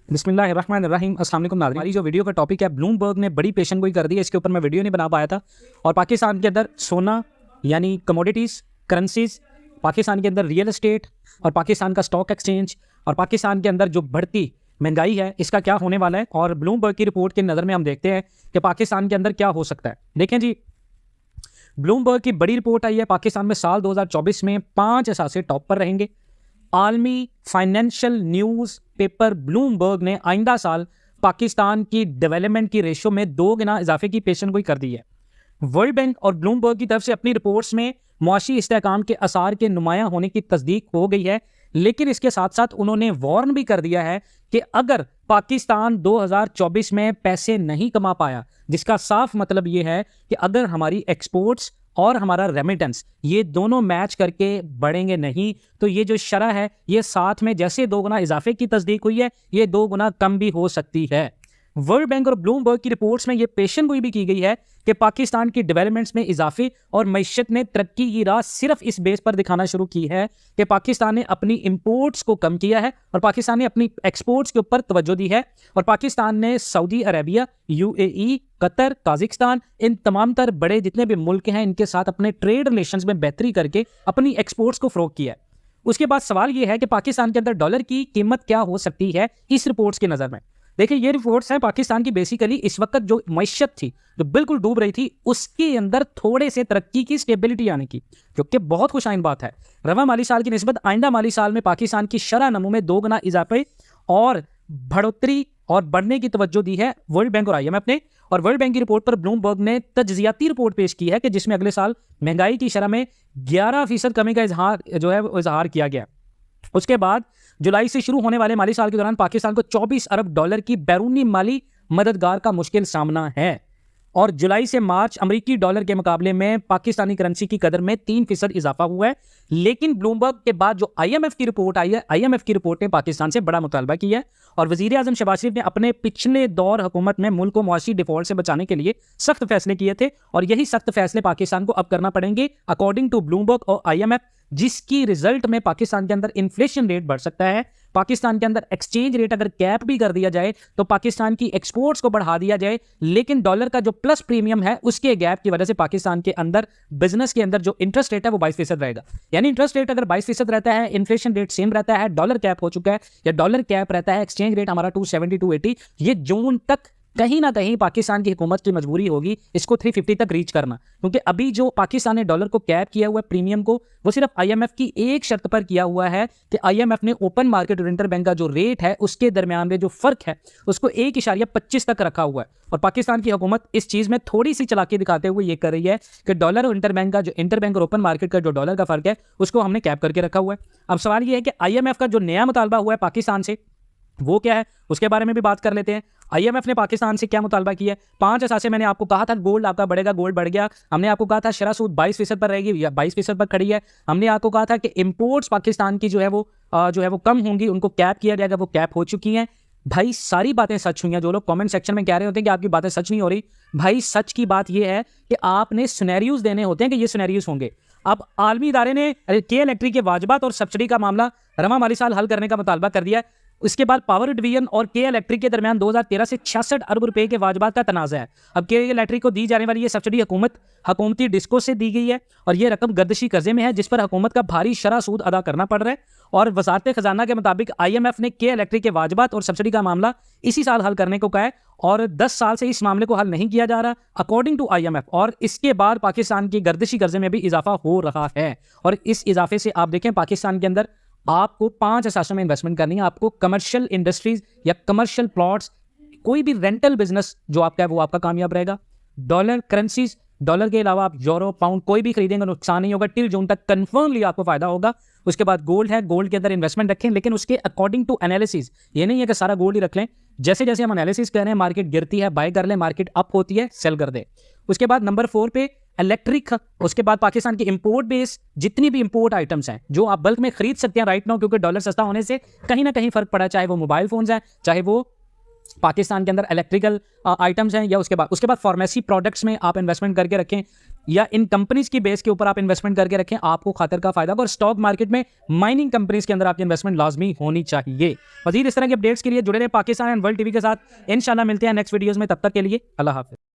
बिस्मिल्लाहिर्रहमानिर्रहीम। अस्सलाम वालेकुम नाज़रीन। हमारी जो वीडियो का टॉपिक है, ब्लूमबर्ग ने बड़ी पेशन गोई कर दी है। इसके ऊपर मैं वीडियो नहीं बना पाया था। और पाकिस्तान के अंदर सोना यानी कमोडिटीज़, करेंसीज, पाकिस्तान के अंदर रियल एस्टेट और पाकिस्तान का स्टॉक एक्सचेंज और पाकिस्तान के अंदर जो बढ़ती महंगाई है, इसका क्या होने वाला है। और ब्लूमबर्ग की रिपोर्ट की नज़र में हम देखते हैं कि पाकिस्तान के अंदर क्या हो सकता है। देखें जी, ब्लूमबर्ग की बड़ी रिपोर्ट आई है। पाकिस्तान में साल 2024 में 5 असासे टॉप पर रहेंगे। आलमी फाइनेंशियल न्यूज़ पेपर ब्लूमबर्ग ने आइंदा साल पाकिस्तान की डेवलपमेंट की रेशो में 2 गुना इजाफे की पेशन गोई कर दी है। वर्ल्ड बैंक और ब्लूमबर्ग की तरफ से अपनी रिपोर्ट्स में मुआशी इस्तेहकाम के आसार के नुमायां होने की तस्दीक हो गई है, लेकिन इसके साथ साथ उन्होंने वार्न भी कर दिया है कि अगर पाकिस्तान 2024 में पैसे नहीं कमा पाया, जिसका साफ मतलब यह है कि अगर हमारी एक्सपोर्ट्स और हमारा रेमिटेंस ये दोनों मैच करके बढ़ेंगे नहीं, तो ये जो शरह है ये साथ में जैसे 2 गुना इजाफे की तस्दीक हुई है, ये 2 गुना कम भी हो सकती है। वर्ल्ड बैंक और ब्लूमबर्ग की रिपोर्ट्स में ये पेशन गोई भी की गई है कि पाकिस्तान की डेवलपमेंट्स में इजाफे और मईशत ने तरक्की की राह सिर्फ इस बेस पर दिखाना शुरू की है कि पाकिस्तान ने अपनी इंपोर्ट्स को कम किया है और पाकिस्तान ने अपनी एक्सपोर्ट्स के ऊपर तवज्जो दी है। और पाकिस्तान ने Saudi Arabia, UAE, Qatar, Kazakhstan, इन तमाम तर बड़े जितने भी मुल्क हैं, इनके साथ अपने ट्रेड रिलेशंस में बेहतरी करके अपनी एक्सपोर्ट्स को फ़रोग किया है। उसके बाद सवाल यह है कि पाकिस्तान के अंदर डॉलर की कीमत क्या हो सकती है इस रिपोर्ट्स की नज़र में। देखिए, ये रिपोर्ट्स हैं पाकिस्तान की। बेसिकली इस वक्त जो मईशत थी, जो बिल्कुल डूब रही थी, उसके अंदर थोड़े से तरक्की की, स्टेबिलिटी आने की, जो कि बहुत खुशाइन बात है। रवा माली साल की निस्बत आइंदा माली साल में पाकिस्तान की शरह नमू में 2 गुना इजाफे और बढ़ोतरी और बढ़ने की तवज्जो दी है वर्ल्ड बैंक और IMF ने। और वर्ल्ड बैंक की रिपोर्ट पर ब्लूमबर्ग ने तज्जियाती रिपोर्ट पेश की है कि जिसमें अगले साल महंगाई की शरह में 11% कमी का इजहार किया गया। उसके बाद जुलाई से शुरू होने वाले माली साल के दौरान पाकिस्तान को 24 अरब डॉलर की बैरूनी माली मददगार का मुश्किल सामना है। और जुलाई से मार्च अमेरिकी डॉलर के मुकाबले में पाकिस्तानी करेंसी की कदर में 3% इजाफा हुआ है। लेकिन ब्लूमबर्ग के बाद जो IMF की रिपोर्ट आई है, IMF की रिपोर्ट ने पाकिस्तान से बड़ा मुतालबा किया है। और वजीर आजम शहबाज शरीफ ने अपने पिछले दौर हुकूमत में मुल्क को मुआशी डिफॉल्ट से बचाने के लिए सख्त फैसले किए थे, और यही सख्त फैसले पाकिस्तान को अब करना पड़ेंगे अकॉर्डिंग टू ब्लूमबर्ग और IMF, जिसकी रिजल्ट में पाकिस्तान के अंदर इन्फ्लेशन रेट बढ़ सकता है। पाकिस्तान के अंदर एक्सचेंज रेट अगर कैप भी कर दिया जाए तो पाकिस्तान की एक्सपोर्ट्स को बढ़ा दिया जाए, लेकिन डॉलर का जो प्लस प्रीमियम है उसके गैप की वजह से पाकिस्तान के अंदर बिजनेस के अंदर जो इंटरेस्ट रेट है वो 22% रहेगा। यानी इंटरेस्ट रेट अगर 22% रहता है, इन्फ्लेशन रेट सेम रहता है, डॉलर कैप हो चुका है या डॉलर कैप रहता है, एक्सचेंज रेट हमारा 270 280, ये जून तक कहीं ना कहीं पाकिस्तान की हुकूमत की मजबूरी होगी इसको 350 तक रीच करना। क्योंकि अभी जो पाकिस्तान ने डॉलर को कैप किया हुआ है प्रीमियम को, वो सिर्फ IMF की एक शर्त पर किया हुआ है कि IMF ने ओपन मार्केट और इंटरबैंक का जो रेट है उसके दरमियान में जो फर्क है उसको 1.25 तक रखा हुआ है। और पाकिस्तान की हुकूमत इस चीज़ में थोड़ी सी चालाकी दिखाते हुए ये कर रही है कि डॉलर और इंटरबैंक का जो इंटरबैंक और ओपन मार्केट का जो डॉलर का फर्क है उसको हमने कैप करके रखा हुआ है। अब सवाल ये है कि IMF का जो नया मुतालबा हुआ है पाकिस्तान से वो क्या है, उसके बारे में भी बात कर लेते हैं। IMF ने पाकिस्तान से क्या मुतालबा किया है। 5 असासे मैंने आपको कहा था गोल्ड आपका बढ़ेगा, गोल्ड बढ़ गया। हमने आपको कहा था शरह सूद 22% पर रहेगी या 22% पर खड़ी है। हमने आपको कहा था कि इंपोर्ट्स पाकिस्तान की जो है वो कम होंगी, उनको कैप किया जाएगा, वो कैप हो चुकी हैं। भाई सारी बातें सच हुई हैं। जो लोग कमेंट सेक्शन में कह रहे होते हैं कि आपकी बातें सच नहीं हो रही, भाई सच की बात यह है कि आपने सिनेरियोज देने होते हैं कि ये सिनेरियोज होंगे। अब आलमी इदारे ने के इलेक्ट्रिक के वाजबात और सब्सिडी का मामला रवा माली साल हल करने का मुतालबा कर दिया है। उसके बाद पावर डिवीजन और के इलेक्ट्रिक के दरमियान 2013 से 66 अरब रुपए के वाजबात का तनाज़ा है। अब के इलेक्ट्रिक को दी जाने वाली ये सब्सिडी हुकूमती डिस्को से दी गई है और ये रकम गर्दिशी कर्जे में है, जिस पर हुकूमत का भारी शरह सूद अदा करना पड़ रहा है। और वजारत खजाना के मुताबिक IMF ने के इलेक्ट्रिक के वाजबात और सब्सिडी का मामला इसी साल हल करने को कहा है और 10 साल से इस मामले को हल नहीं किया जा रहा अकॉर्डिंग टू IMF। और इसके बाद पाकिस्तान की गर्दिशी कर्जे में भी इजाफा हो रहा है। और इस इजाफे से आप देखें पाकिस्तान के अंदर आपको 5 असासों में इन्वेस्टमेंट करनी है। आपको कमर्शियल इंडस्ट्रीज या कमर्शियल प्लॉट्स, कोई भी रेंटल बिजनेस जो आपका है वो आपका कामयाब रहेगा। डॉलर करेंसीज, डॉलर के अलावा आप यूरो, पाउंड कोई भी खरीदेंगे नुकसान नहीं होगा। टिल जून तक कन्फर्मली आपको फायदा होगा। उसके बाद गोल्ड है, गोल्ड के अंदर इन्वेस्टमेंट रखें, लेकिन उसके अकॉर्डिंग टू एनालिसिस। ये नहीं है कि सारा गोल्ड ही रख लें। जैसे जैसे हम एनालिसिस कर रहे हैं, मार्केट गिरती है बाय कर लें, मार्केट अप होती है सेल कर दें। उसके बाद नंबर 4 पे इलेक्ट्रिक। उसके बाद पाकिस्तान की इंपोर्ट बेस, जितनी भी इंपोर्ट आइटम्स हैं जो आप बल्क में खरीद सकते हैं राइट नाउ, क्योंकि डॉलर सस्ता होने से कहीं ना कहीं फर्क पड़ा, चाहे वो मोबाइल फोन्स हैं, चाहे वो पाकिस्तान के अंदर इलेक्ट्रिकल आइटम्स हैं, या उसके बाद फार्मेसी प्रोडक्ट्स में आप इन्वेस्टमेंट करके रखें, या इन कंपनीज की बेस के ऊपर आप इन्वेस्टमेंट करके रखें, आपको खातर का फायदा। और स्टॉक मार्केट में माइनिंग कंपनीज के अंदर आपकी इन्वेस्टमेंट लाजमी होनी चाहिए। मजीद इस तरह के अपडेट्स के लिए जुड़े रहे पाकिस्तान एंड वर्ल्ड टीवी के साथ। इंशाल्लाह मिलते हैं नेक्स्ट वीडियोस में, तब तक के लिए अल्लाह हाफिज़।